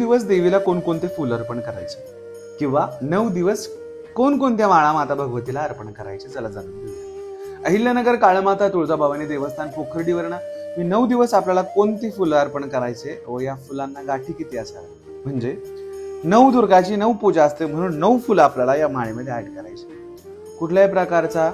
दिवस देवीला कोणकोणते फुल अर्पण करायचे किंवा 9 दिवस कोणकोणत्या माळा माता भगवतीला अर्पण करायचे, चला जाणून घेऊया. अहिल्यानगर काळमाता तुळजाभवानी देवस्थान पोखर्डीवरनं मी 9 दिवस आपल्याला कोणती फुलं अर्पण करायचे व या फुलांना गाठी किती असाव्या, म्हणजे 9 दुर्गाची 9 पूजा असते म्हणून 9 फुलं आपल्याला या माळेमध्ये ऍड करायची. कुठल्याही प्रकारचा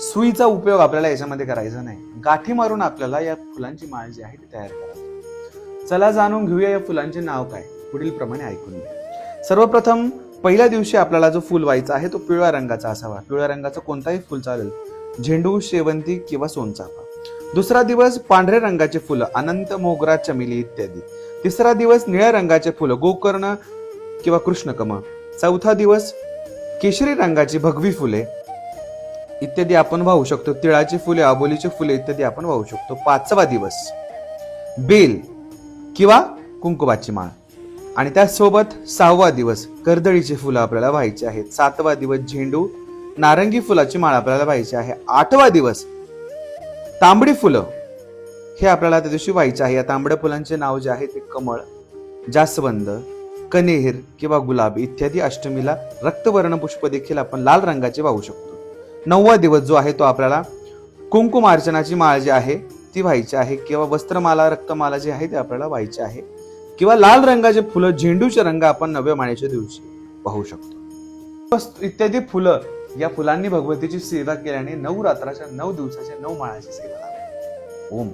सुईचा उपयोग आपल्याला याच्यामध्ये करायचा नाही. गाठी मारून आपल्याला या फुलांची माळ जी आहे ती तयार करायची. चला जाणून घेऊया या फुलांचे नाव काय, पुढील प्रमाणे ऐकून घ्या. सर्वप्रथम पहिल्या दिवशी आपल्याला जो फुल व्हायचा आहे तो पिवळ्या रंगाचा असावा. पिवळ्या रंगाचं कोणताही फुल चालेल, झेंडू, शेवंती किंवा सोनचाफा. दुसरा दिवस पांढऱ्या रंगाचे फुलं, अनंत, मोगरा, चमेली इत्यादी. तिसरा दिवस निळ्या रंगाचे फुलं, गोकर्ण किंवा कृष्णकमळ. चौथा दिवस केशरी रंगाची भगवी फुले इत्यादी आपण वाहू शकतो. तिळाची फुले, आबोलीची फुले इत्यादी आपण वाहू शकतो. 5वा दिवस बेल किंवा कुंकुमाची माळ आणि त्यासोबत 6वा दिवस कर्दळीची फुलं आपल्याला व्हायची आहेत. 7वा दिवस झेंडू, नारंगी फुलाची माळ आपल्याला व्हायची आहे. 8वा दिवस तांबडी फुलं हे आपल्याला त्या दिवशी व्हायचे आहे. या तांबड्या फुलांचे नाव जे आहे ते कमळ, जास्वंद, कनेर किंवा गुलाब इत्यादी. अष्टमीला रक्तवर्ण पुष्प देखील आपण लाल रंगाचे वाहू शकतो. 9वा दिवस जो आहे तो आपल्याला कुंकुमार्चनाची माळ जी आहे ती व्हायची आहे किंवा वस्त्रमाला, रक्तमाला जी आहे ती आपल्याला व्हायची आहे किंवा लाल रंगाचे फुलं, झेंडूचे रंग आपण 9व्या माळेच्या दिवशी वाहू शकतो. इत्यादी फुलं, या फुलांनी भगवतीची सेवा केल्याने 9 रात्राच्या 9 दिवसाच्या 9 माळाची सेवा लागते. ओम